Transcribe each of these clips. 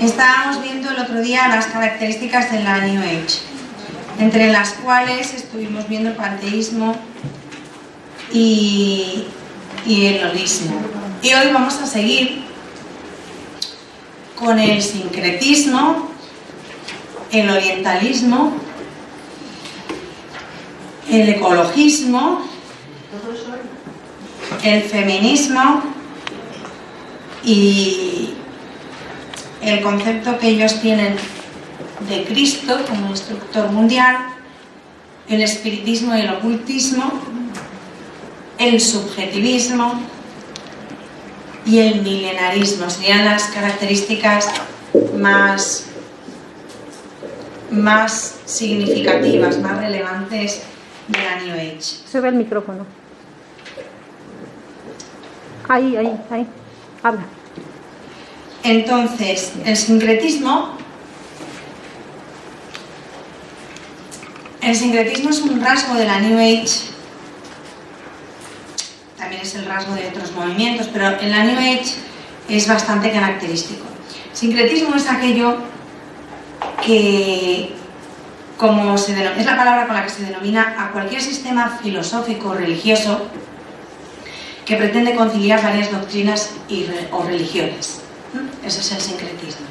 Estábamos viendo el otro día las características de la New Age, entre las cuales estuvimos viendo el panteísmo y el holismo. Y hoy vamos a seguir con el sincretismo, el orientalismo, el ecologismo, el feminismo y el concepto que ellos tienen de Cristo como instructor mundial, el espiritismo y el ocultismo, el subjetivismo y el milenarismo. Serían las características más significativas, más relevantes de la New Age. Sube el micrófono. Ahí, habla. Entonces, el sincretismo es un rasgo de la New Age, también es el rasgo de otros movimientos, pero en la New Age es bastante característico. Sincretismo es aquello que, es la palabra con la que se denomina a cualquier sistema filosófico o religioso que pretende conciliar varias doctrinas o religiones. Eso es el sincretismo.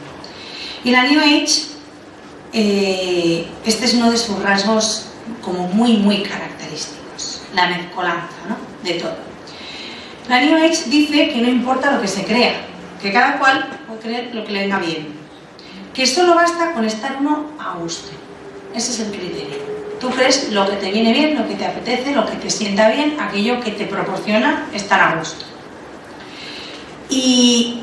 Y la New Age, este es uno de sus rasgos como muy característicos, la mezcolanza, ¿no?, de todo. La New Age dice que no importa lo que se crea, que cada cual puede creer lo que le venga bien, que solo basta con estar uno a gusto. Ese es el criterio. Tú crees lo que te viene bien, lo que te apetece, lo que te sienta bien, aquello que te proporciona estar a gusto. Y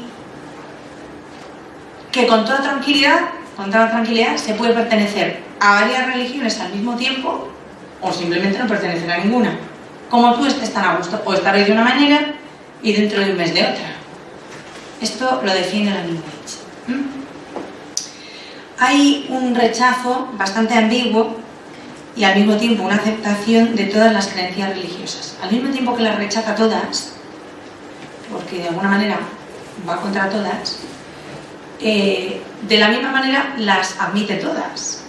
que con toda tranquilidad se puede pertenecer a varias religiones al mismo tiempo o simplemente no pertenecer a ninguna. Como tú estés tan a gusto, o estar hoy de una manera y dentro de un mes de otra. Esto lo defiende la New Age. Hay un rechazo bastante ambiguo y al mismo tiempo una aceptación de todas las creencias religiosas. Al mismo tiempo que las rechaza todas, porque de alguna manera va contra todas, de la misma manera las admite todas.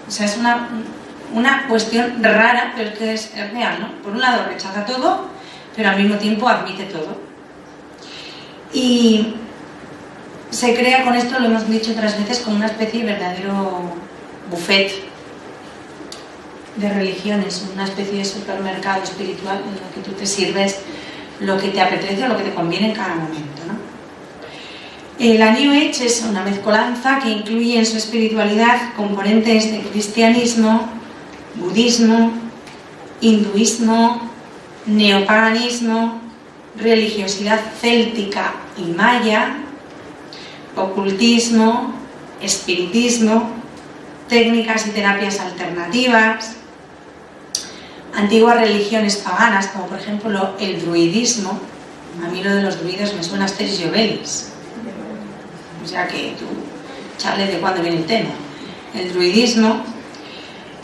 O sea, es una cuestión rara, pero es que es real, ¿no? Por un lado rechaza todo, pero al mismo tiempo admite todo. Y se crea con esto, lo hemos dicho otras veces, como una especie de verdadero buffet de religiones, una especie de supermercado espiritual en el que tú te sirves lo que te apetece o lo que te conviene en cada momento, ¿no? La New Age es una mezcolanza que incluye en su espiritualidad componentes de cristianismo, budismo, hinduismo, neopaganismo, religiosidad céltica y maya, ocultismo, espiritismo, técnicas y terapias alternativas, antiguas religiones paganas, como por ejemplo el druidismo. A mí lo de los druidos me suena a Asterix y Obelix. O sea que tú, chale de cuándo viene el tema. El druidismo,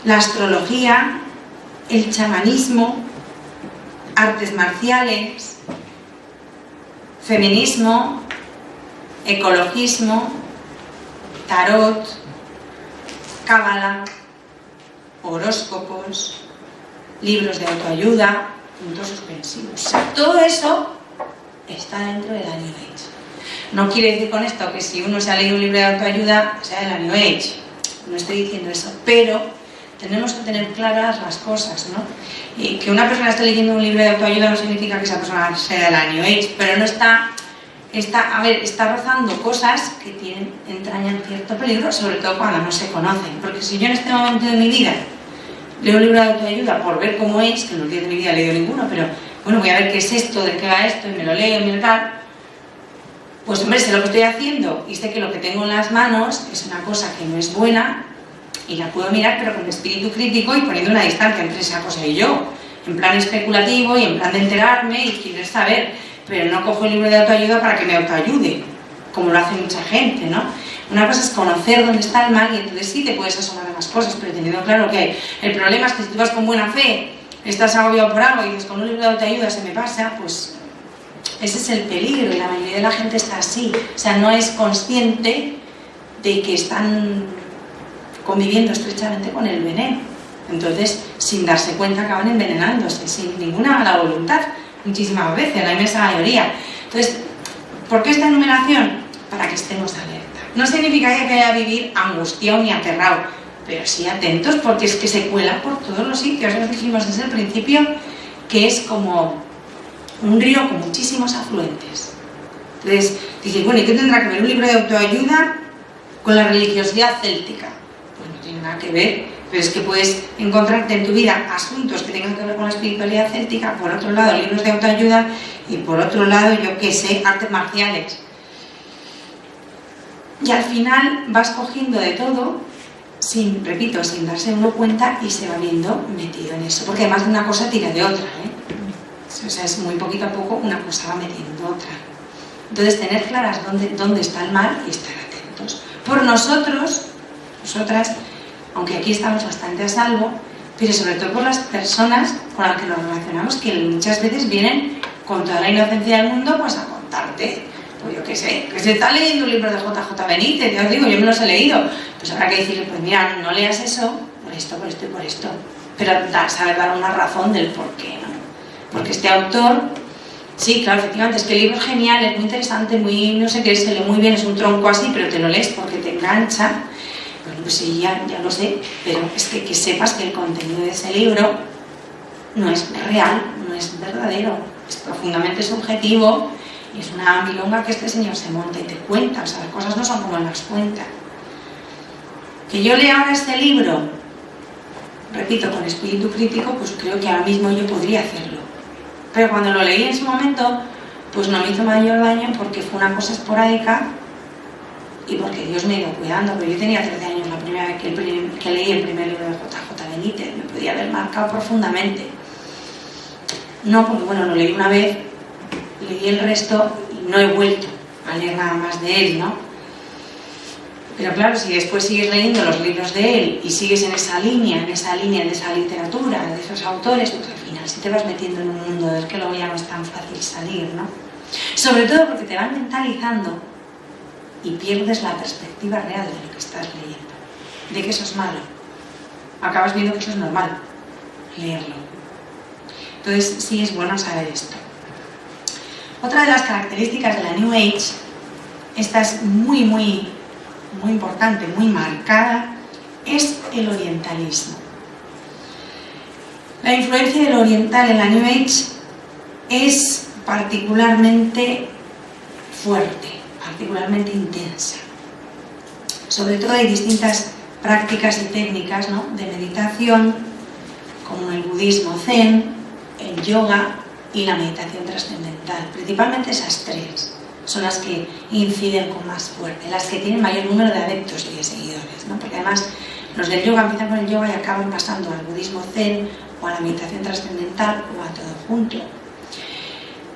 la astrología, el chamanismo, artes marciales, feminismo, ecologismo, tarot, cábala, horóscopos, libros de autoayuda, puntos suspensivos. O sea, todo eso está dentro de la New Age. No quiere decir con esto que si uno se ha leído un libro de autoayuda sea de la New Age. No estoy diciendo eso, pero tenemos que tener claras las cosas, ¿no? Y que una persona esté leyendo un libro de autoayuda no significa que esa persona sea de la New Age, pero no está rozando cosas que entrañan cierto peligro, sobre todo cuando no se conocen. Porque si yo en este momento de mi vida leo un libro de autoayuda por ver cómo es, que en los días de mi vida he leído ninguno, pero bueno, voy a ver qué es esto, de qué va esto, y me lo leo, y me lo tal, pues hombre, sé lo que estoy haciendo y sé que lo que tengo en las manos es una cosa que no es buena y la puedo mirar, pero con espíritu crítico y poniendo una distancia entre esa cosa y yo, en plan especulativo y en plan de enterarme y querer saber, pero no cojo el libro de autoayuda para que me autoayude, como lo hace mucha gente, ¿no? Una cosa es conocer dónde está el mal y entonces sí te puedes asomar a las cosas, pero teniendo claro que hay. El problema es que si tú vas con buena fe, estás agobiado por algo y dices, con un libro de autoayuda se me pasa, pues ese es el peligro y la mayoría de la gente está así. O sea, no es consciente de que están conviviendo estrechamente con el veneno. Entonces, sin darse cuenta, acaban envenenándose, sin ninguna mala voluntad, muchísimas veces, la inmensa mayoría. Entonces, ¿por qué esta enumeración? Para que estemos alerta. No significa que haya que vivir angustiado ni aterrado, pero sí atentos, porque es que se cuela por todos los sitios. Os dijimos desde el principio que es como un río con muchísimos afluentes. Entonces, dices, bueno, ¿y qué tendrá que ver un libro de autoayuda con la religiosidad céltica? Pues no tiene nada que ver, pero es que puedes encontrarte en tu vida asuntos que tengan que ver con la espiritualidad céltica, por otro lado libros de autoayuda y por otro lado, yo qué sé, artes marciales. Y al final vas cogiendo de todo, sin darse uno cuenta, y se va viendo metido en eso, porque además de una cosa tira de otra, O sea, es muy poquito a poco, una cosa va metiendo otra. Entonces, tener claras dónde está el mal y estar atentos. Por nosotras, aunque aquí estamos bastante a salvo, pero sobre todo por las personas con las que nos relacionamos, que muchas veces vienen con toda la inocencia del mundo, pues a contarte, pues yo qué sé, que se está leyendo un libro de JJ Benítez, ya os digo, yo me los he leído, pues habrá que decirle, pues mira, no leas eso, por esto, por esto y por esto, pero saber dar una razón del por qué, ¿no? Porque este autor, sí, claro, efectivamente, es que el libro es genial, es muy interesante, muy, no sé qué, se lee muy bien, es un tronco así, pero te lo lees porque te engancha. Bueno, pues sí, ya lo sé, pero es que sepas que el contenido de ese libro no es real, no es verdadero, es profundamente subjetivo, y es una milonga que este señor se monta y te cuenta, o sea, las cosas no son como él las cuenta. Que yo lea ahora este libro, repito, con espíritu crítico, pues creo que ahora mismo yo podría hacerlo. Pero cuando lo leí en su momento, pues no me hizo mayor daño porque fue una cosa esporádica y porque Dios me iba cuidando. Pero yo tenía 13 años la primera vez que leí el primer libro de JJ Benítez, me podía haber marcado profundamente. No, porque bueno, lo leí una vez, leí el resto y no he vuelto a leer nada más de él, ¿no? Pero claro, si después sigues leyendo los libros de él y sigues en esa línea de esa literatura, de esos autores, pues al final si te vas metiendo en un mundo del que luego ya no es tan fácil salir, ¿no? Sobre todo porque te van mentalizando y pierdes la perspectiva real de lo que estás leyendo, de que eso es malo. Acabas viendo que eso es normal, leerlo. Entonces sí es bueno saber esto. Otra de las características de la New Age, esta es muy importante, muy marcada, es el orientalismo. La influencia del oriental en la New Age es particularmente fuerte, particularmente intensa. Sobre todo hay distintas prácticas y técnicas, ¿no?, de meditación, como el budismo zen, el yoga y la meditación trascendental. Principalmente esas tres son las que inciden con más fuerte, las que tienen mayor número de adeptos y de seguidores, ¿no? Porque además los del yoga empiezan con el yoga y acaban pasando al budismo zen o a la meditación trascendental o a todo junto.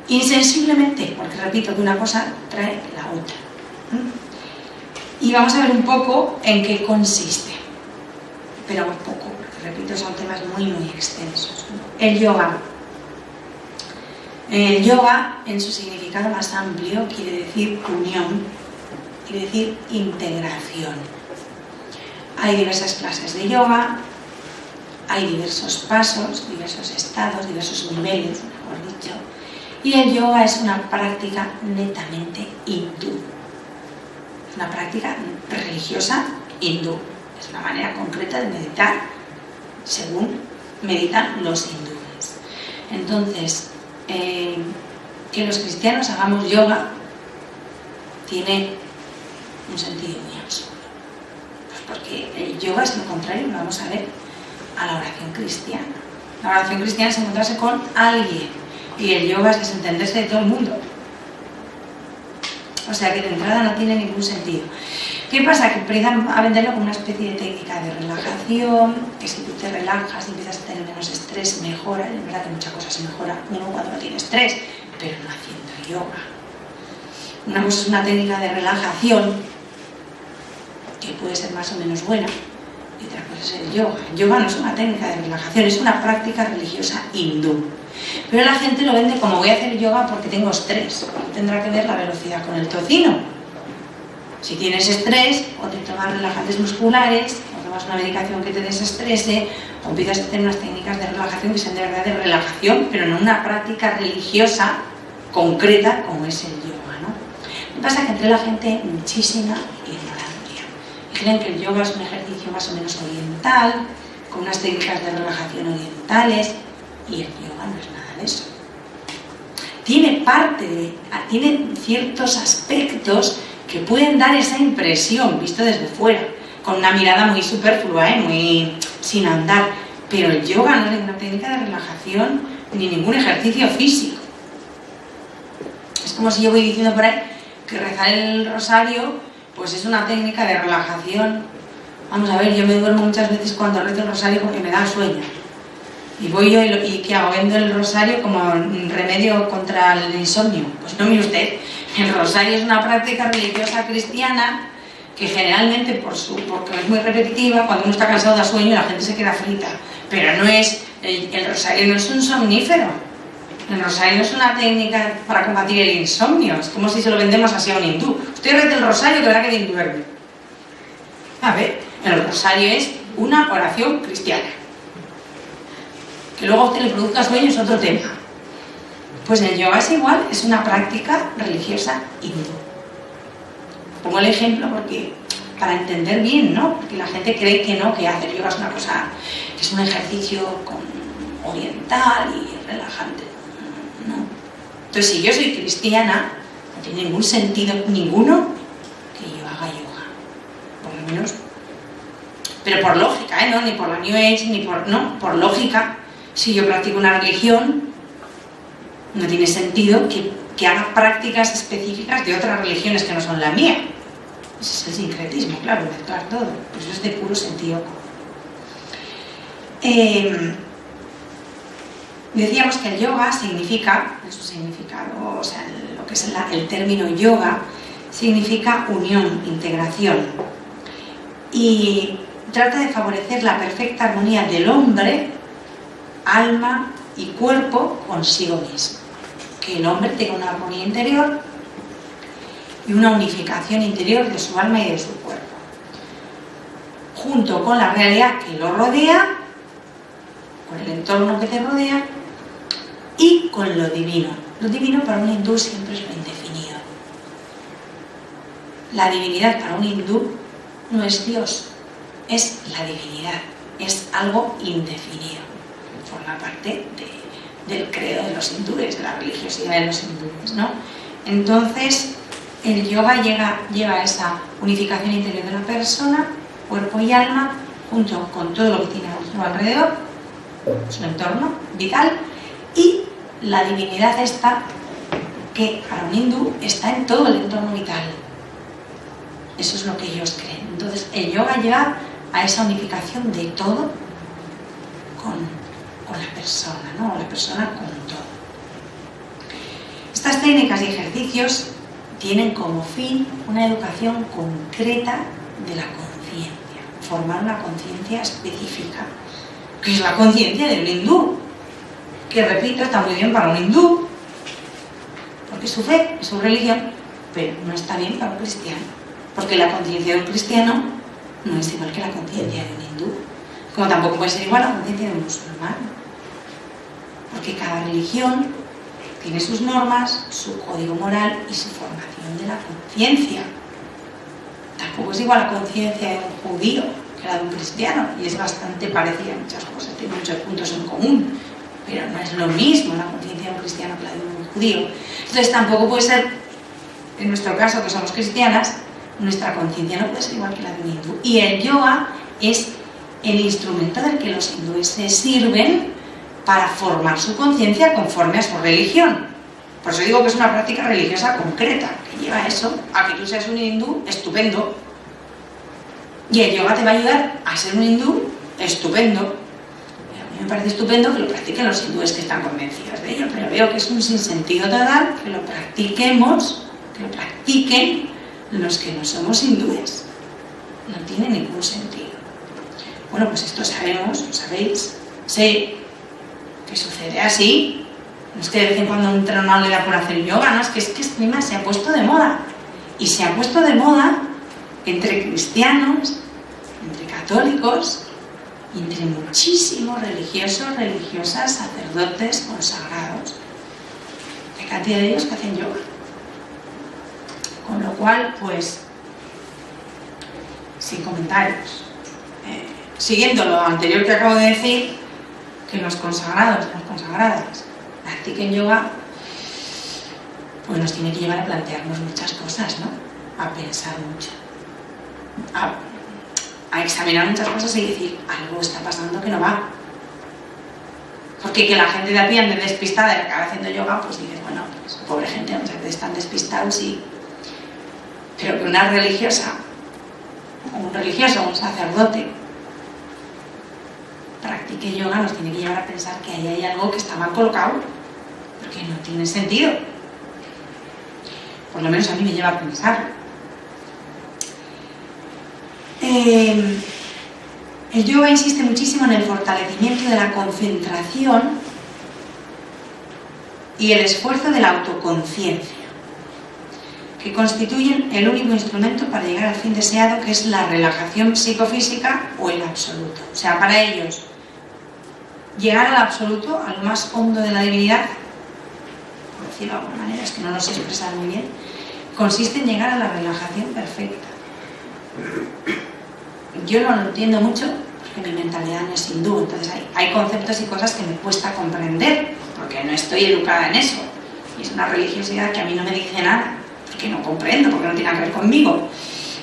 Insensiblemente, porque repito que una cosa trae la otra. Y vamos a ver un poco en qué consiste, pero muy poco, porque repito, son temas muy extensos. El yoga. El yoga, en su significado más amplio, quiere decir unión, quiere decir integración. Hay diversas clases de yoga, hay diversos pasos, diversos estados, diversos niveles, mejor dicho, y el yoga es una práctica netamente hindú. Es una práctica religiosa hindú. Es una manera concreta de meditar, según meditan los hindúes. Entonces, que los cristianos hagamos yoga tiene un sentido muy absurdo, pues porque el yoga es lo contrario, lo vamos a ver, a la oración cristiana. La oración cristiana es encontrarse con alguien y el yoga es desentenderse de todo el mundo, o sea que de entrada no tiene ningún sentido. ¿Qué pasa? Que empiezan a venderlo como una especie de técnica de relajación, que si tú te relajas y empiezas a tener menos estrés, mejora. Es verdad que muchas cosas se mejora uno cuando no tiene estrés, pero no haciendo yoga. Una cosa es una técnica de relajación, que puede ser más o menos buena, y otra cosa es el yoga. El yoga no es una técnica de relajación, es una práctica religiosa hindú. Pero la gente lo vende como voy a hacer yoga porque tengo estrés. ¿Qué tendrá que ver la velocidad con el tocino? Si tienes estrés, o te tomas relajantes musculares, o tomas una medicación que te desestrese, o empiezas a hacer unas técnicas de relajación que sean de verdad de relajación, pero no una práctica religiosa concreta como es el yoga, ¿no? Lo que pasa es que entre la gente muchísima ignorancia. Y creen que el yoga es un ejercicio más o menos oriental, con unas técnicas de relajación orientales, y el yoga no es nada de eso. Tiene ciertos aspectos que pueden dar esa impresión, visto desde fuera, con una mirada muy superflua, muy sin andar, pero el yoga no es ninguna técnica de relajación ni ningún ejercicio físico. Es como si yo voy diciendo por ahí que rezar el rosario pues es una técnica de relajación. Vamos a ver, yo me duermo muchas veces cuando rezo el rosario porque me da sueño. Y voy yo y ¿qué hago? Vendo el rosario como remedio contra el insomnio. Pues no, mire usted, el rosario es una práctica religiosa cristiana que generalmente, porque es muy repetitiva, cuando uno está cansado da sueño y la gente se queda frita. Pero no es, el rosario no es un somnífero. El rosario no es una técnica para combatir el insomnio. Es como si se lo vendemos así a un hindú. Usted reza el rosario que verá que bien duerme. A ver, el rosario es una oración cristiana. Que luego a usted le produzca sueño es otro tema. Pues el yoga es igual, es una práctica religiosa hindú. Pongo el ejemplo porque para entender bien, ¿no? Porque la gente cree que no, que hacer yoga es una cosa, que es un ejercicio oriental y relajante. No. Entonces, si yo soy cristiana, no tiene ningún sentido ninguno que yo haga yoga. Por lo menos. Pero por lógica, ¿no? Ni por la New Age, ni por... No, por lógica. Si yo practico una religión, no tiene sentido que haga prácticas específicas de otras religiones que no son la mía. Ese es el sincretismo, claro, mezclar todo. Pues eso es de puro sentido común. Decíamos que el yoga significa, en su significado, o sea, lo que es el término yoga, significa unión, integración. Y trata de favorecer la perfecta armonía del hombre, alma y cuerpo consigo mismo. Que el hombre tenga una armonía interior y una unificación interior de su alma y de su cuerpo, junto con la realidad que lo rodea, con el entorno que te rodea y con lo divino. Lo divino para un hindú siempre es lo indefinido. La divinidad para un hindú no es Dios, es la divinidad, es algo indefinido. Forma parte del credo de los hindúes, de la religiosidad de los hindúes, ¿no? Entonces, el yoga lleva a esa unificación interior de la persona, cuerpo y alma, junto con todo lo que tiene a su alrededor, su entorno vital, y la divinidad esta, que para un hindú está en todo el entorno vital. Eso es lo que ellos creen. Entonces, el yoga lleva a esa unificación de todo con la persona, ¿no? La persona con todo. Estas técnicas y ejercicios tienen como fin una educación concreta de la conciencia, formar una conciencia específica, que es la conciencia de un hindú, que repito, está muy bien para un hindú, porque es su fe, es su religión, pero no está bien para un cristiano, porque la conciencia de un cristiano no es igual que la conciencia de un hindú, como tampoco puede ser igual a la conciencia de un musulmán, porque cada religión tiene sus normas, su código moral y su formación de la conciencia. Tampoco es igual la conciencia de un judío que la de un cristiano, y es bastante parecida en muchas cosas, tiene muchos puntos en común, pero no es lo mismo la conciencia de un cristiano que la de un judío. Entonces tampoco puede ser, en nuestro caso que somos cristianas, nuestra conciencia no puede ser igual que la de un hindú. Y el yoga es el instrumento del que los hindúes se sirven para formar su conciencia conforme a su religión. Por eso digo que es una práctica religiosa concreta, que lleva a eso, a que tú seas un hindú estupendo. Y el yoga te va a ayudar a ser un hindú estupendo. A mí me parece estupendo que lo practiquen los hindúes que están convencidos de ello, pero veo que es un sinsentido total que lo practiquemos, que lo practiquen los que no somos hindúes. No tiene ningún sentido. Bueno, pues esto sabemos, lo sabéis, sé que sucede así. No es que de vez en cuando un entrenador le da por hacer yoga, no, es que encima se ha puesto de moda. Y se ha puesto de moda entre cristianos, entre católicos, y entre muchísimos religiosos, religiosas, sacerdotes, consagrados. Hay cantidad de ellos que hacen yoga. Con lo cual, pues, sin comentarios. Siguiendo lo anterior que acabo de decir, que los consagrados, las consagradas, practiquen yoga, pues nos tiene que llevar a plantearnos muchas cosas, ¿no? A pensar mucho, a examinar muchas cosas y decir, algo está pasando que no va. Porque que la gente de a pie ande despistada y acaba haciendo yoga, pues dices, bueno, pues pobre gente, muchas veces están despistados, sí. Pero que una religiosa, o un religioso, o un sacerdote, practique yoga nos tiene que llevar a pensar que ahí hay algo que está mal colocado, porque no tiene sentido. Por lo menos a mí me lleva a pensar. El yoga insiste muchísimo en el fortalecimiento de la concentración y el esfuerzo de la autoconciencia, que constituyen el único instrumento para llegar al fin deseado, que es la relajación psicofísica o el absoluto. O sea, para ellos, llegar al absoluto, al más hondo de la divinidad, por decirlo de alguna manera, es que no lo sé expresar muy bien, consiste en llegar a la relajación perfecta. Yo no lo entiendo mucho porque mi mentalidad no es hindú, entonces hay conceptos y cosas que me cuesta comprender porque no estoy educada en eso, y es una religiosidad que a mí no me dice nada porque no comprendo, porque no tiene que ver conmigo,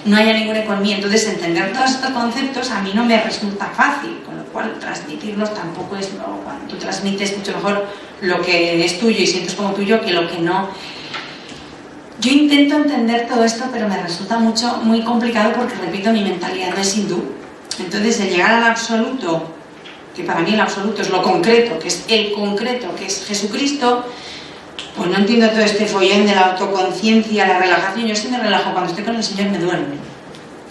no hay ninguna economía. Entonces entender todos estos conceptos a mí no me resulta fácil, con lo cual transmitirlos tampoco es lo, cuando tú transmites mucho mejor lo que es tuyo y sientes como tuyo que lo que no. Yo intento entender todo esto, pero me resulta muy complicado porque, repito, mi mentalidad no es hindú. Entonces, el llegar al absoluto, que para mí el absoluto es lo concreto, que es el concreto, que es Jesucristo, pues no entiendo todo este follón de la autoconciencia, la relajación. Yo sí me relajo, cuando estoy con el Señor me duermo.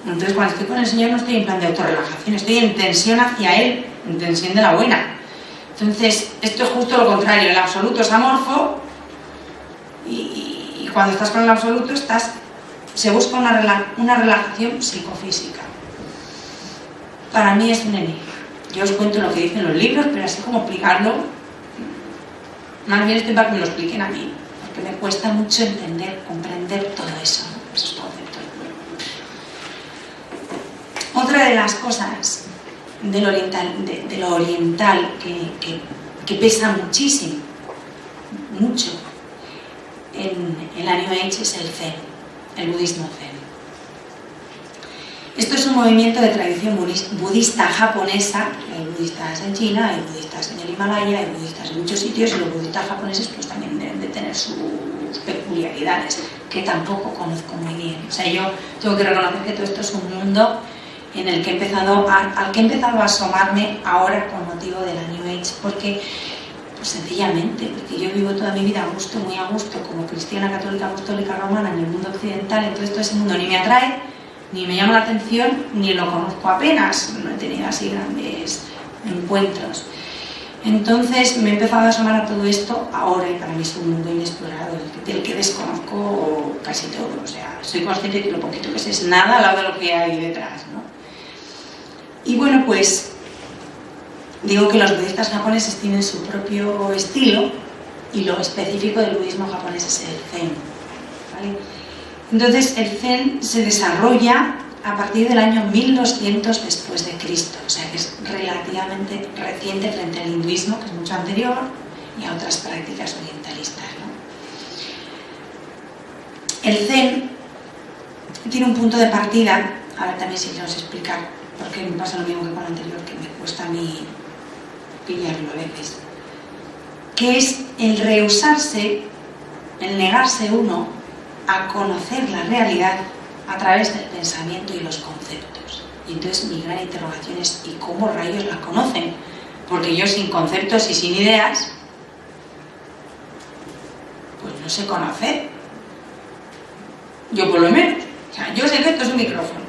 Entonces, cuando estoy con el Señor no estoy en plan de autorrelajación, estoy en tensión hacia Él, en tensión de la buena. Entonces, esto es justo lo contrario, el absoluto es amorfo y cuando estás con el absoluto se busca una relajación psicofísica. Para mí es un enigma. Yo os cuento lo que dicen los libros, pero así como explicarlo, más bien estoy para que me lo expliquen a mí, porque me cuesta mucho entender, comprender todo eso, ¿no? Esos conceptos. Otra de las cosas de lo oriental que pesa muchísimo, mucho, en la New Age es el Zen, el budismo Zen. Esto es un movimiento de tradición budista japonesa. Hay budistas en China, hay budistas en el Himalaya, hay budistas en muchos sitios, y los budistas japoneses pues también deben de tener sus peculiaridades, que tampoco conozco muy bien. O sea, yo tengo que reconocer que todo esto es un mundo en el que al que he empezado a asomarme ahora con motivo de la New Age, porque sencillamente, porque yo vivo toda mi vida a gusto, muy a gusto, como cristiana, católica, apostólica, romana, en el mundo occidental. Entonces todo ese mundo ni me atrae, ni me llama la atención, ni lo conozco apenas, no he tenido así grandes encuentros. Entonces me he empezado a asomar a todo esto ahora, y para mí es un mundo inexplorado, del que desconozco casi todo. O sea, soy consciente de que lo poquito que sé es nada al lado de lo que hay detrás, ¿no? Y bueno, pues digo que los budistas japoneses tienen su propio estilo, y lo específico del budismo japonés es el Zen, ¿vale? Entonces el Zen se desarrolla a partir del año 1200 después de Cristo, o sea que es relativamente reciente frente al hinduismo, que es mucho anterior, y a otras prácticas orientalistas, ¿no? El Zen tiene un punto de partida, ahora también si os explicar, porque me pasa lo mismo que con lo anterior, que me cuesta a mí pillarlo a veces, que es el rehusarse, el negarse uno a conocer la realidad a través del pensamiento y los conceptos. Y entonces mi gran interrogación es, ¿y cómo rayos la conocen? Porque yo sin conceptos y sin ideas, pues no sé conocer. Yo por lo menos. O sea, yo sé que esto es un micrófono,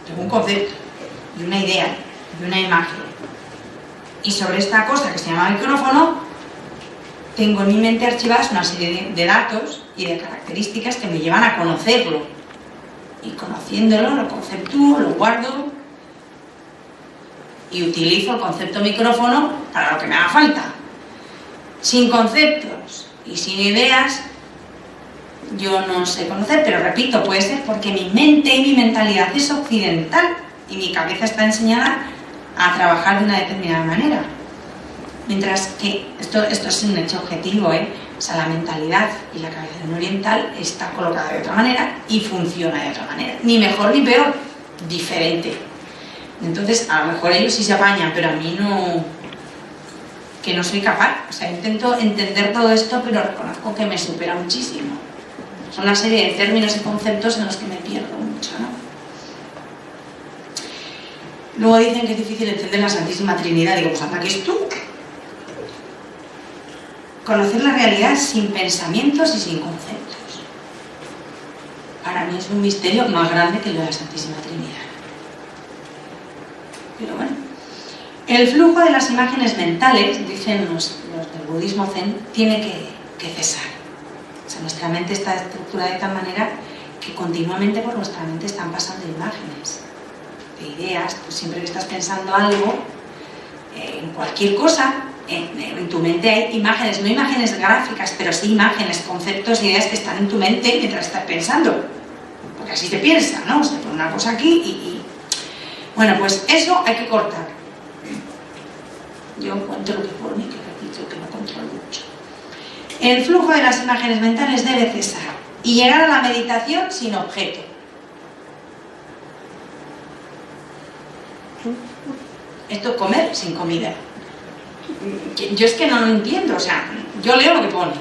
tengo un concepto, y una idea, y una imagen. Y sobre esta cosa que se llama micrófono, tengo en mi mente archivadas una serie de datos y de características que me llevan a conocerlo. y conociéndolo lo conceptúo, lo guardo y utilizo el concepto micrófono para lo que me haga falta. Sin conceptos y sin ideas yo no sé conocer, pero repito, puede ser porque mi mente y mi mentalidad es occidental y mi cabeza está enseñada a trabajar de una determinada manera. Mientras que esto es un hecho objetivo, o sea, la mentalidad y la cabeza de un oriental está colocada de otra manera y funciona de otra manera, ni mejor ni peor, diferente. Entonces, a lo mejor ellos sí se apañan, pero a mí no, que no soy capaz. O sea, intento entender todo esto, pero reconozco que me supera muchísimo. Son una serie de términos y conceptos en los que me pierdo mucho, ¿no? Luego dicen que es difícil entender la Santísima Trinidad. Digo, pues anda, ¿qué es tú? Conocer la realidad sin pensamientos y sin conceptos. Para mí es un misterio más grande que el de la Santísima Trinidad. Pero bueno, el flujo de las imágenes mentales, dicen los del budismo zen, tiene que cesar. O sea, nuestra mente está estructurada de tal manera que continuamente por nuestra mente están pasando imágenes, de ideas. Pues siempre que estás pensando algo, en cualquier cosa, en tu mente hay imágenes, no imágenes gráficas, pero sí imágenes, conceptos, ideas que están en tu mente mientras estás pensando. Porque así te piensa, ¿no? Se pone una cosa aquí y... Bueno, pues eso hay que cortar. Yo cuento lo que pone, que repito, que no controlo mucho. El flujo de las imágenes mentales debe cesar y llegar a la meditación sin objeto. Esto es comer sin comida. Yo es que no lo entiendo, o sea, yo leo lo que pone.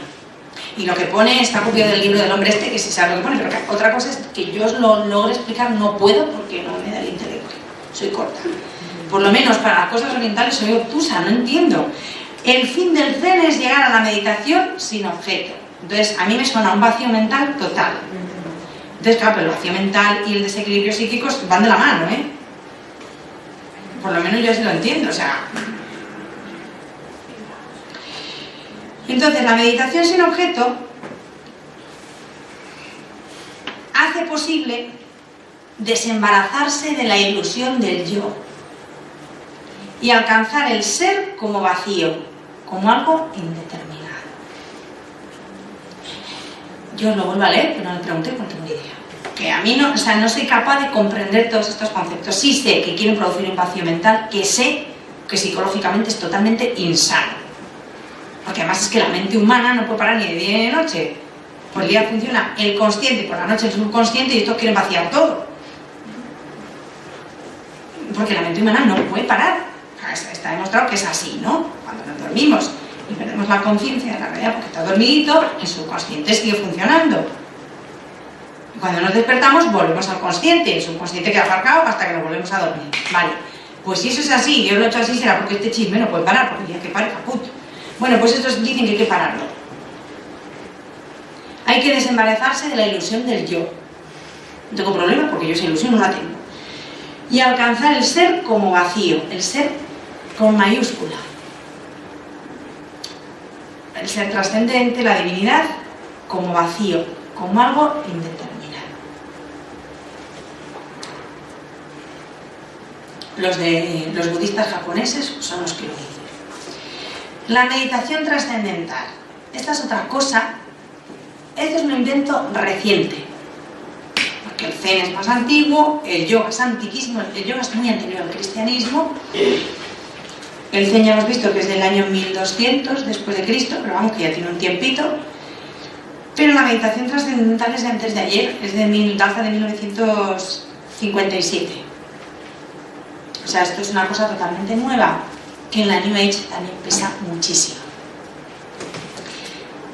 Y lo que pone está copiado del libro del hombre este, que sí sabe lo que pone, pero que otra cosa es que yo os lo logro explicar, no puedo porque no me da el intelecto. Soy corta. Por lo menos para las cosas orientales soy obtusa, no entiendo. El fin del zen es llegar a la meditación sin objeto. Entonces, a mí me suena un vacío mental total. Entonces, claro, pero el vacío mental y el desequilibrio psíquico van de la mano, ¿eh? Por lo menos yo sí lo entiendo, o sea... Entonces, la meditación sin objeto hace posible desembarazarse de la ilusión del yo y alcanzar el ser como vacío, como algo indeterminado. Yo os lo vuelvo a leer, pero no le pregunté porque no tengo ni idea. Que a mí no, o sea, no soy capaz de comprender todos estos conceptos. Sí sé que quieren producir un vacío mental, que sé que psicológicamente es totalmente insano. Porque además es que la mente humana no puede parar ni de día ni de noche. Por el día funciona el consciente y por la noche el subconsciente y estos quieren vaciar todo. Porque la mente humana no puede parar. Está demostrado que es así, ¿no? Cuando nos dormimos y perdemos la conciencia de la realidad porque está dormidito, el subconsciente sigue funcionando. Y cuando nos despertamos volvemos al consciente, el subconsciente queda aparcado hasta que nos volvemos a dormir. Vale, pues si eso es así, yo lo he hecho así, será porque este chisme no puede parar, porque ya que pare, caput. Bueno, pues estos dicen que hay que pararlo. Hay que desembarazarse de la ilusión del yo. No tengo problema porque yo esa ilusión no la tengo. Y alcanzar el ser como vacío, el ser con mayúscula. El ser trascendente, la divinidad, como vacío, como algo indeterminado. Los budistas japoneses son los que lo dicen. La meditación trascendental. Esta es otra cosa. Este es un invento reciente. Porque el zen es más antiguo, el yoga es antiquísimo, el yoga es muy anterior al cristianismo. El zen ya hemos visto que es del año 1200 después de Cristo, pero vamos que ya tiene un tiempito. Pero la meditación trascendental es de antes de ayer, es de data de 1957. O sea, esto es una cosa totalmente nueva, que en la New Age también pesa muchísimo.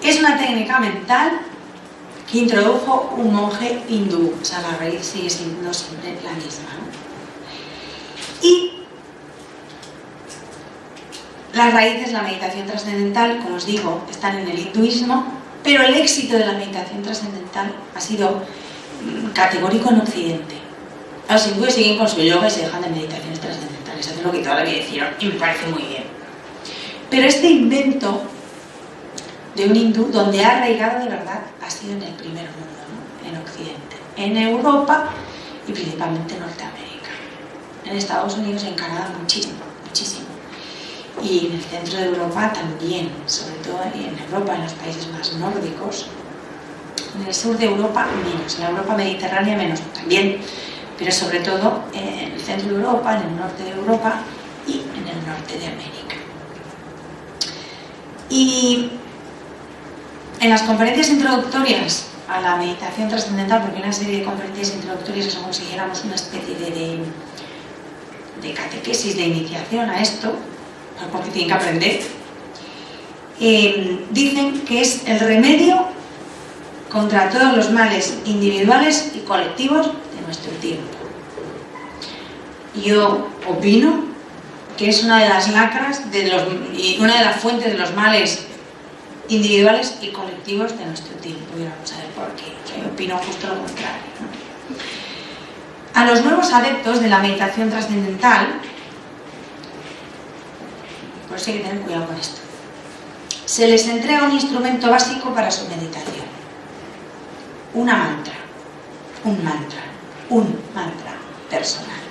Es una técnica mental que introdujo un monje hindú, o sea, la raíz sigue siendo siempre la misma, ¿no? Y las raíces de la meditación trascendental, como os digo, están en el hinduismo, pero el éxito de la meditación trascendental ha sido categórico en Occidente. Los hindúes siguen con su yoga y se dejan de meditaciones trascendentales, hacen lo que toda la vida hicieron y me parece muy bien. Pero este invento de un hindú, donde ha arraigado de verdad, ha sido en el primer mundo, ¿no? En Occidente. En Europa y principalmente Norteamérica. En Estados Unidos y en Canadá muchísimo, muchísimo. Y en el centro de Europa también, sobre todo en Europa, en los países más nórdicos. En el sur de Europa menos, en la Europa mediterránea menos también, pero sobre todo en el centro de Europa, en el norte de Europa y en el norte de América. Y en las conferencias introductorias a la meditación trascendental, porque una serie de conferencias introductorias es como si dijéramos una especie de catequesis, de iniciación a esto, porque tienen que aprender, dicen que es el remedio contra todos los males individuales y colectivos de nuestro tiempo. Yo opino que es una de las lacras y una de las fuentes de los males individuales y colectivos de nuestro tiempo. Y vamos a ver por qué. Yo opino justo lo contrario, ¿no? A los nuevos adeptos de la meditación trascendental, por eso hay que tener cuidado con esto, se les entrega un instrumento básico para su meditación. Un mantra personal.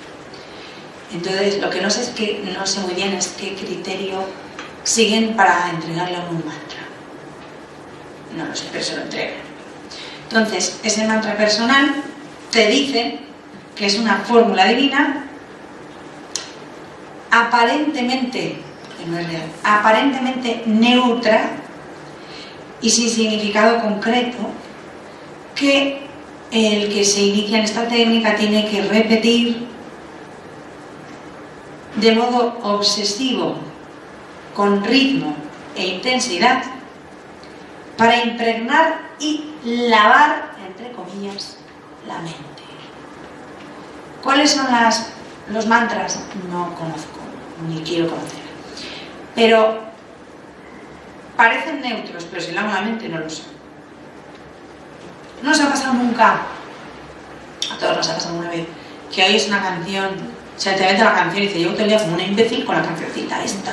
Entonces, lo que no sé muy bien es qué criterio siguen para entregarle un mantra. No lo sé, pero se lo entregan. Entonces, ese mantra personal te dice que es una fórmula divina aparentemente, que no es real, aparentemente neutra y sin significado concreto, que el que se inicia en esta técnica tiene que repetir de modo obsesivo, con ritmo e intensidad, para impregnar y lavar, entre comillas, la mente. ¿Cuáles son los mantras? No conozco, ni quiero conocer. Pero parecen neutros, pero si lavan la mente no lo son. ¿No os ha pasado nunca? A todos nos ha pasado una vez que oyes una canción, o sea, te mete la canción y dice, yo te leo como una imbécil con la cancioncita esta.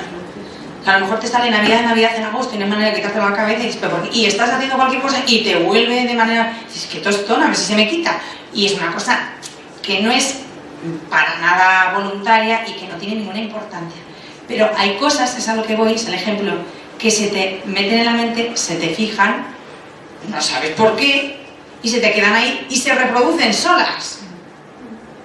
Que a lo mejor te sale Navidad en agosto y no hay manera de quitarte la cabeza y dices, ¿pero por qué? Y estás haciendo cualquier cosa y te vuelve de manera, dices, que tostón, a ver si se me quita. Y es una cosa que no es para nada voluntaria y que no tiene ninguna importancia. Pero hay cosas, es a lo que voy, es el ejemplo, que se te meten en la mente, se te fijan, no sabes por qué, y se te quedan ahí y se reproducen solas.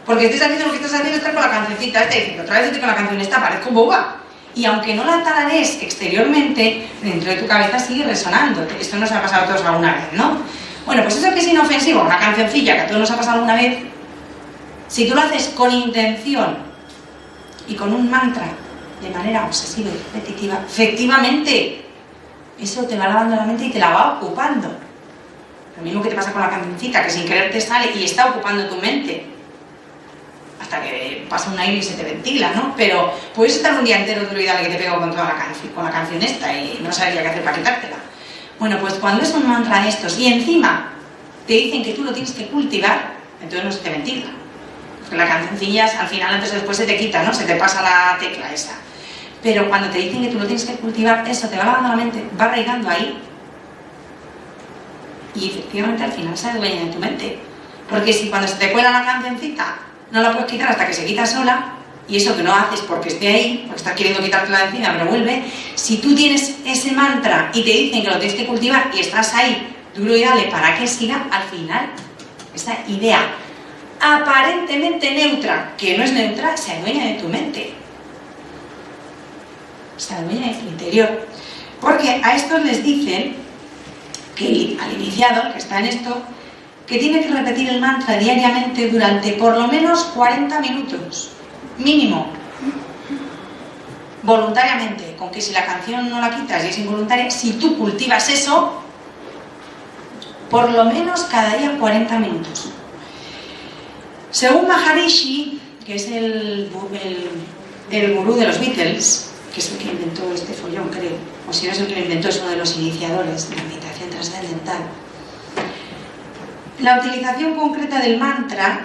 Porque estés haciendo lo que estás haciendo, estás con la cancioncita, otra vez estoy con la canción esta, parezco boba. Y aunque no la tararees exteriormente, dentro de tu cabeza sigue resonando. Esto nos ha pasado a todos alguna vez, ¿no? Bueno, pues eso que es inofensivo, una cancioncilla que a todos nos ha pasado alguna vez, si tú lo haces con intención y con un mantra de manera obsesiva y repetitiva, efectivamente, eso te va lavando la mente y te la va ocupando. Lo mismo que te pasa con la cancioncita, que sin querer te sale y está ocupando tu mente. Hasta que pasa un aire y se te ventila, ¿no? Pero puedes estar un día entero duro y dale que te pego con toda la canción esta y no sabes ya qué hacer para quitártela. Bueno, pues cuando es un mantra de estos y encima te dicen que tú lo tienes que cultivar, entonces no se te ventila. Porque la cancioncilla al final antes o después se te quita, ¿no? Se te pasa la tecla esa. Pero cuando te dicen que tú lo tienes que cultivar, eso te va lavando la mente, va arraigando ahí. Y efectivamente al final se adueña de tu mente. Porque si cuando se te cuela la cancioncita no la puedes quitar hasta que se quita sola, y eso que no haces porque esté ahí, porque estás queriendo quitártela de encima, pero vuelve, si tú tienes ese mantra y te dicen que lo tienes que cultivar y estás ahí duro y dale para que siga, al final esa idea aparentemente neutra, que no es neutra, se adueña de tu mente, se adueña de tu interior. Porque a estos les dicen que al iniciado, el que está en esto, que tiene que repetir el mantra diariamente durante por lo menos 40 minutos, mínimo, voluntariamente, con que si la canción no la quitas y es involuntaria, si tú cultivas eso, por lo menos cada día 40 minutos. Según Maharishi, que es el gurú de los Beatles, que es el que inventó este follón, creo, o si no es el que lo inventó, es uno de los iniciadores de la meditación trascendental, la utilización concreta del mantra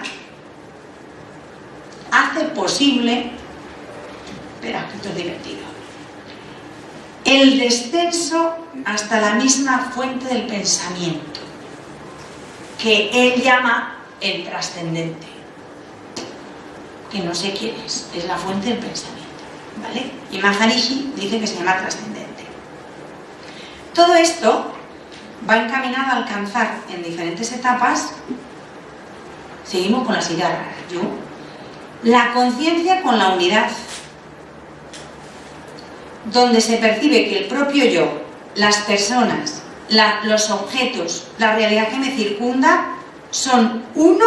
hace posible, espera, que esto es divertido, el descenso hasta la misma fuente del pensamiento, que él llama el trascendente. que no sé quién es la fuente del pensamiento, ¿vale? Y Maharishi dice que se llama trascendente. Todo esto va encaminado a alcanzar en diferentes etapas, seguimos con las ideas raras, yo, la conciencia con la unidad, donde se percibe que el propio yo, las personas, los objetos, la realidad que me circunda son uno,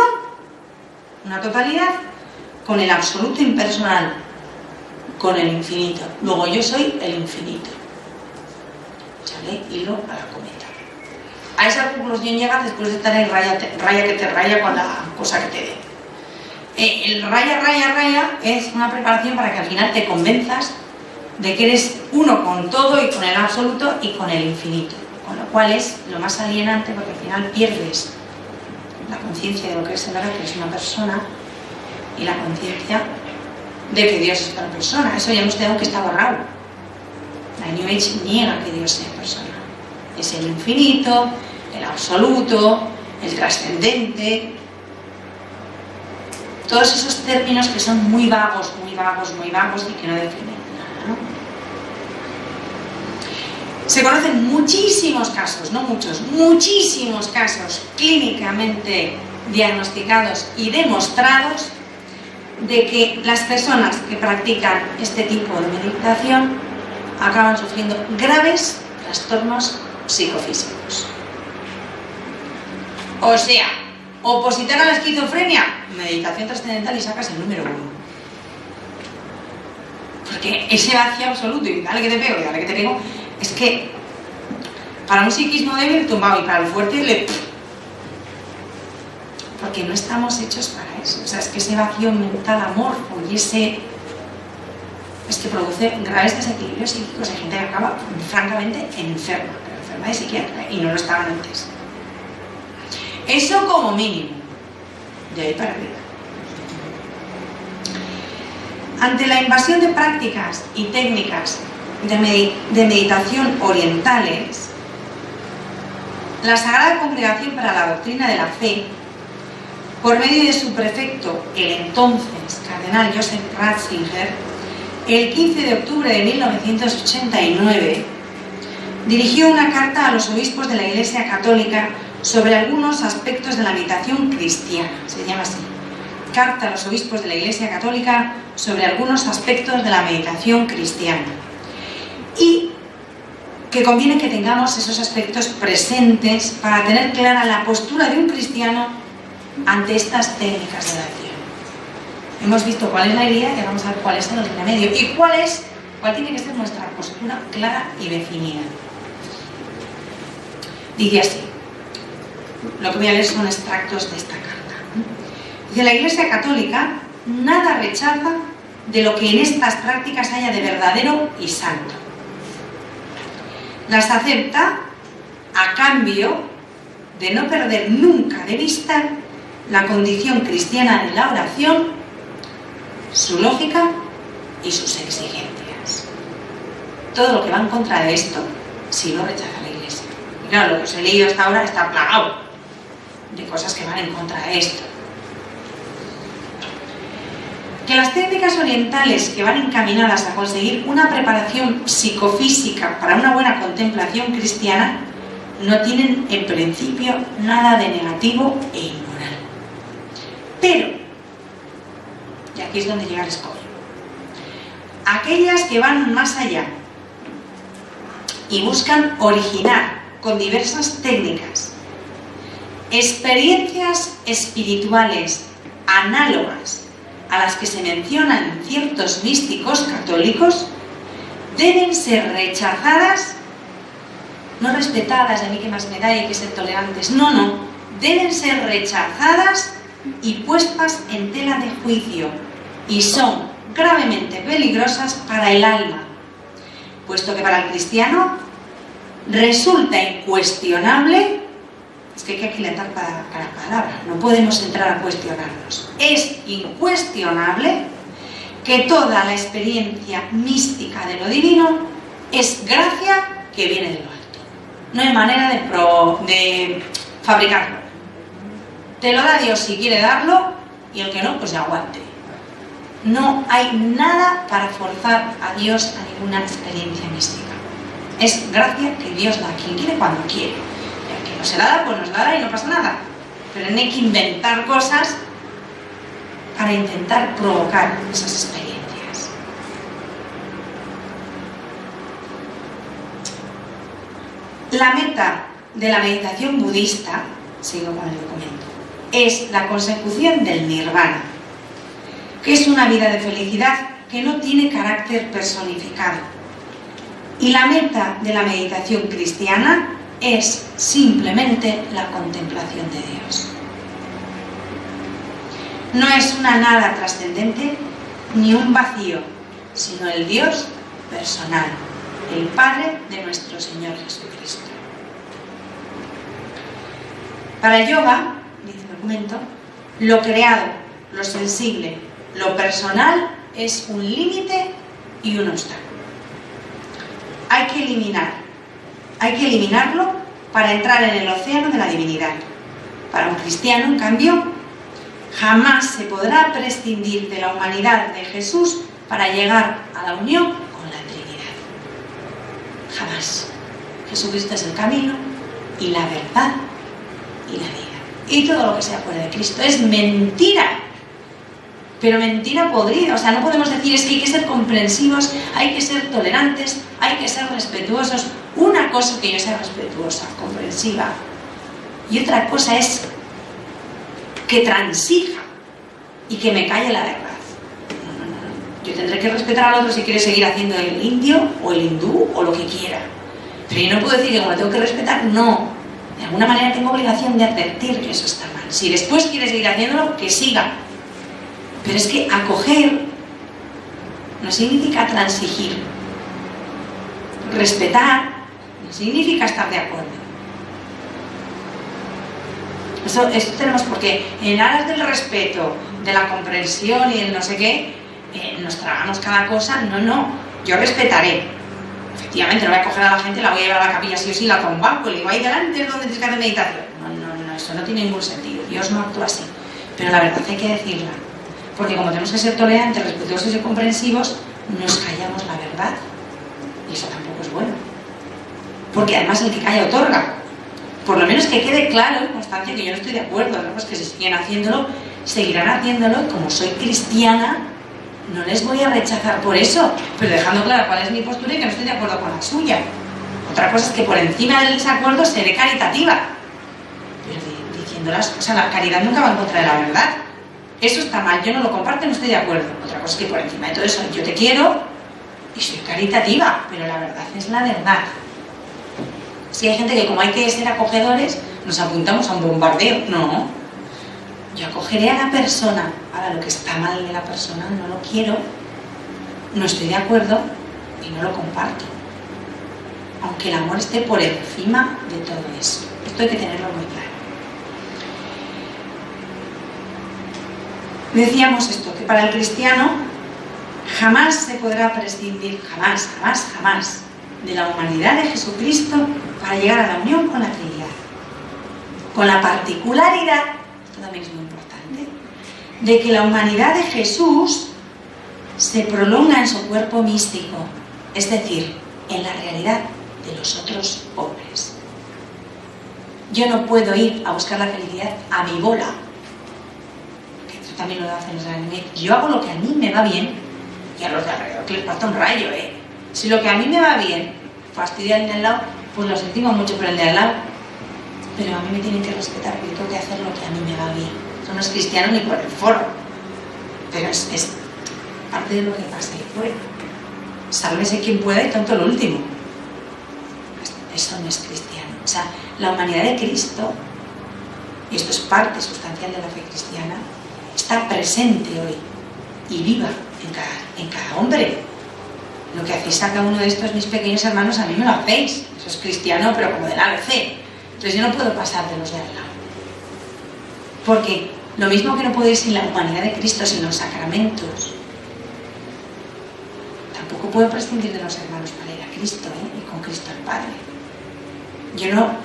una totalidad, con el absoluto impersonal, con el infinito. Luego yo soy el infinito. Échale hilo a la cometa. A esa conclusión llegas después de estar en raya que te raya con la cosa que te dé. El raya es una preparación para que al final te convenzas de que eres uno con todo y con el absoluto y con el infinito, con lo cual es lo más alienante porque al final pierdes la conciencia de lo que es el verdad, que es una persona, y la conciencia de que Dios es una persona. Eso ya hemos quedado que está borrado. La New Age niega que Dios sea persona. Es el infinito, el absoluto, el trascendente. Todos esos términos que son muy vagos y que no definen nada, ¿no? Se conocen muchísimos casos, no muchos, muchísimos casos clínicamente diagnosticados y demostrados de que las personas que practican este tipo de meditación acaban sufriendo graves trastornos psicofísicos. O sea, opositar a la esquizofrenia, meditación trascendental y sacas el número 1. Porque ese vacío absoluto y dale que te pego y dale que te pego, es que para un psiquismo débil tumbado y para el fuerte porque no estamos hechos para eso. O sea, es que ese vacío mental amorfo y es que produce graves desequilibrios psíquicos. Hay gente que acaba francamente enferma de psiquiatra y no lo estaban antes. Eso como mínimo, de ahí para arriba. Ante la invasión de prácticas y técnicas de meditación orientales, la Sagrada Congregación para la Doctrina de la Fe, por medio de su prefecto, el entonces cardenal Joseph Ratzinger, el 15 de octubre de 1989, dirigió una carta a los obispos de la Iglesia Católica sobre algunos aspectos de la meditación cristiana. Se llama así: Carta a los obispos de la Iglesia Católica sobre algunos aspectos de la meditación cristiana. Y que conviene que tengamos esos aspectos presentes para tener clara la postura de un cristiano ante estas técnicas de oración. Hemos visto cuál es la herida y ahora vamos a ver cuál es el remedio y cuál tiene que ser nuestra postura clara y definida. Dice así, lo que voy a leer son extractos de esta carta. Dice: la Iglesia Católica nada rechaza de lo que en estas prácticas haya de verdadero y santo. Las acepta a cambio de no perder nunca de vista la condición cristiana de la oración, su lógica y sus exigencias. Todo lo que va en contra de esto, sí lo rechaza la Iglesia. Y claro, lo que os he leído hasta ahora está plagado de cosas que van en contra de esto. Que las técnicas orientales que van encaminadas a conseguir una preparación psicofísica para una buena contemplación cristiana no tienen en principio nada de negativo e inmoral. Pero, y aquí es donde llega el escollo, aquellas que van más allá y buscan originar con diversas técnicas experiencias espirituales análogas a las que se mencionan en ciertos místicos católicos, deben ser rechazadas, no respetadas, a mí que más me da y hay que ser tolerantes, no, deben ser rechazadas y puestas en tela de juicio, y son gravemente peligrosas para el alma, puesto que para el cristiano resulta incuestionable. Es que hay que aquilatar cada palabra, no podemos entrar a cuestionarnos. Es incuestionable que toda la experiencia mística de lo divino es gracia que viene de lo alto. No hay manera de fabricarlo. Te lo da Dios si quiere darlo, y el que no, pues ya aguante. No hay nada para forzar a Dios a ninguna experiencia mística. Es gracia que Dios da a quien quiere cuando quiere. Y a quien no se la da, pues nos la da y no pasa nada. Pero no hay que inventar cosas para intentar provocar esas experiencias. La meta de la meditación budista, sigo con el documento, es la consecución del nirvana, que es una vida de felicidad que no tiene carácter personificado. Y la meta de la meditación cristiana es simplemente la contemplación de Dios. No es una nada trascendente ni un vacío, sino el Dios personal, el Padre de nuestro Señor Jesucristo. Para el yoga, dice el documento, lo creado, lo sensible, lo personal es un límite y un obstáculo. Hay que eliminarlo para entrar en el océano de la divinidad. Para un cristiano, en cambio, jamás se podrá prescindir de la humanidad de Jesús para llegar a la unión con la Trinidad. Jamás. Jesucristo es el camino y la verdad y la vida. Y todo lo que sea fuera de Cristo es mentira. Pero mentira podrida. O sea, no podemos decir es que hay que ser comprensivos, hay que ser tolerantes, hay que ser respetuosos. Una cosa es que yo sea respetuosa, comprensiva, y otra cosa es que transija y que me calle la verdad. No. Yo tendré que respetar al otro si quiere seguir haciendo el indio o el hindú o lo que quiera. Pero yo no puedo decir que como lo tengo que respetar, no. De alguna manera tengo obligación de advertir que eso está mal. Si después quiere seguir haciéndolo, que siga. Pero es que acoger no significa transigir. Respetar no significa estar de acuerdo. Eso tenemos, porque en aras del respeto, de la comprensión y del no sé qué, nos tragamos cada cosa. No, yo respetaré. Efectivamente, no voy a coger a la gente, la voy a llevar a la capilla sí o sí, la pongo banco, le digo ahí delante es donde tienes que hacer meditación. No, eso no tiene ningún sentido. Dios no actúa así. Pero la verdad hay que decirla. Porque como tenemos que ser tolerantes, respetuosos y comprensivos, nos callamos la verdad. Y eso tampoco es bueno. Porque además el que calla otorga. Por lo menos que quede claro, constancia, que yo no estoy de acuerdo, ¿no? Pues que si siguen haciéndolo, seguirán haciéndolo. Como soy cristiana, no les voy a rechazar por eso, pero dejando claro cuál es mi postura y que no estoy de acuerdo con la suya. Otra cosa es que por encima del desacuerdo seré caritativa. Pero diciéndolas, o sea, la caridad nunca va en contra de la verdad. Eso está mal, yo no lo comparto, no estoy de acuerdo. Otra cosa es que por encima de todo eso yo te quiero y soy caritativa, pero la verdad es la verdad. Si hay gente que como hay que ser acogedores, nos apuntamos a un bombardeo. No, yo acogeré a la persona. Ahora, lo que está mal de la persona no lo quiero, no estoy de acuerdo y no lo comparto. Aunque el amor esté por encima de todo eso. Esto hay que tenerlo muy claro. Decíamos esto, que para el cristiano jamás se podrá prescindir, jamás, de la humanidad de Jesucristo para llegar a la unión con la Trinidad. Con la particularidad, esto también es muy importante, de que la humanidad de Jesús se prolonga en su cuerpo místico, es decir, en la realidad de los otros hombres. Yo no puedo ir a buscar la felicidad a mi bola, que esto también lo hacen los animales. Yo hago lo que a mí me va bien y a los de alrededor que les parta un rayo, Si lo que a mí me va bien fastidia al de al lado, pues lo sentimos mucho por el de al lado, pero a mí me tienen que respetar, porque tengo que hacer lo que a mí me va bien. Eso no es cristiano ni por el foro, pero es parte de lo que pasa ahí fuera. Sálvese quien pueda y tanto lo último. Eso no es cristiano. O sea, la humanidad de Cristo, y esto es parte sustancial de la fe cristiana, está presente hoy y viva en cada hombre. Lo que hacéis a cada uno de estos mis pequeños hermanos, a mí me lo hacéis. Eso es cristiano, pero como del ABC. Entonces yo no puedo pasar de los de al lado. Porque lo mismo que no puedo ir sin la humanidad de Cristo, sin los sacramentos, tampoco puedo prescindir de los hermanos para ir a Cristo, y con Cristo el Padre.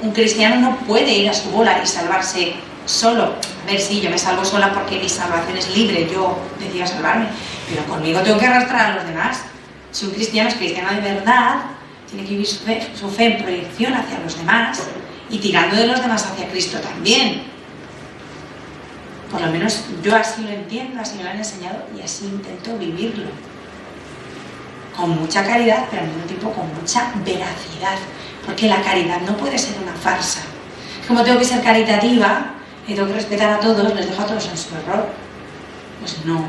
Un cristiano no puede ir a su bola y salvarse solo. A ver, sí, yo me salvo sola porque mi salvación es libre, yo decido salvarme, pero conmigo tengo que arrastrar a los demás. Si un cristiano es cristiano de verdad, tiene que vivir su fe en proyección hacia los demás y tirando de los demás hacia Cristo también. Por lo menos yo así lo entiendo, así me lo han enseñado y así intento vivirlo. Con mucha caridad, pero al mismo tiempo con mucha veracidad. Porque la caridad no puede ser una farsa. Como tengo que ser caritativa y tengo que respetar a todos, les dejo a todos en su error. Pues no.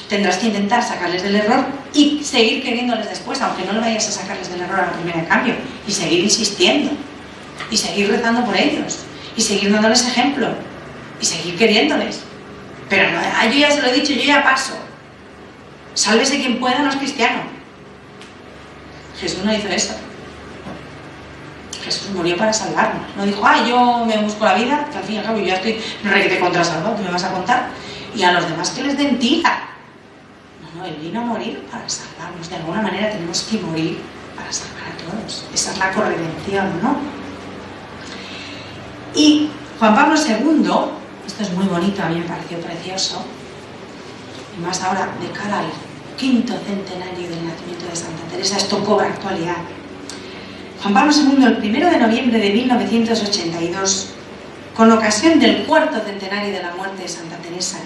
Tendrás que intentar sacarles del error y seguir queriéndoles después, aunque no lo vayas a sacarles del error a la primera de cambio. Y seguir insistiendo. Y seguir rezando por ellos. Y seguir dándoles ejemplo. Y seguir queriéndoles. Pero no, yo ya se lo he dicho, yo ya paso. Sálvese quien pueda, no es cristiano. Jesús no hizo eso. Jesús murió para salvarnos. No dijo, yo me busco la vida, que al fin y al cabo yo ya estoy requete contra salvado, tú me vas a contar. Y a los demás que les den tira. No, él vino a morir para salvarnos. De alguna manera tenemos que morir para salvar a todos. Esa es la corredención, ¿no? Y Juan Pablo II, esto es muy bonito, a mí me pareció precioso, y más ahora de cara al 5º centenario del nacimiento de Santa Teresa, esto cobra actualidad. Juan Pablo II, el 1 de noviembre de 1982, con ocasión del 4º centenario de la muerte de Santa Teresa,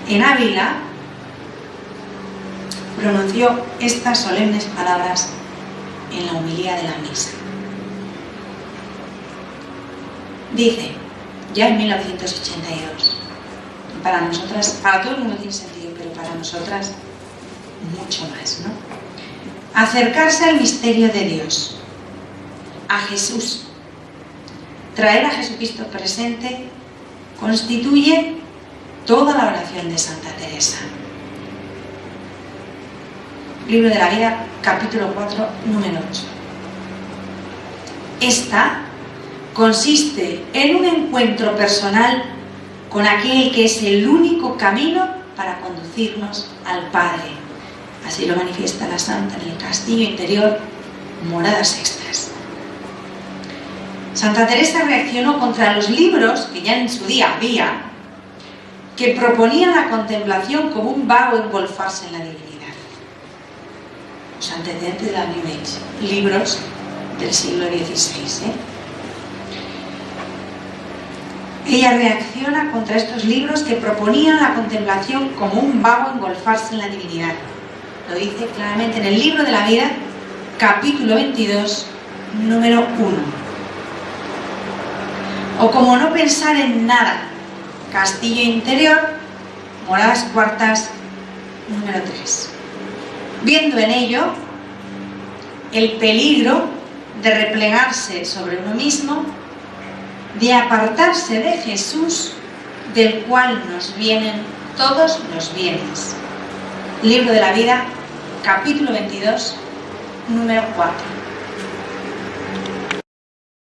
en Ávila, pronunció estas solemnes palabras en la homilía de la misa. Dice, ya en 1982, para nosotras, para todo el mundo tiene sentido, pero para nosotras mucho más, ¿no? Acercarse al misterio de Dios, a Jesús, traer a Jesucristo presente, constituye toda la oración de Santa Teresa. Libro de la Vida, capítulo 4, número 8. Esta consiste en un encuentro personal con aquel que es el único camino para conducirnos al Padre. Así lo manifiesta la Santa en el castillo interior, Moradas Sextas. Santa Teresa reaccionó contra los libros que ya en su día había, que proponían la contemplación como un vago engolfarse en la divinidad. Los antecedentes de la New Age, libros del siglo XVI. Ella reacciona contra estos libros que proponían la contemplación como un vago engolfarse en la divinidad. Lo dice claramente en el Libro de la Vida, capítulo 22, número 1. O como no pensar en nada, castillo interior, Moradas Cuartas, número 3. Viendo en ello el peligro de replegarse sobre uno mismo, de apartarse de Jesús, del cual nos vienen todos los bienes. Libro de la Vida, capítulo 22, número 4.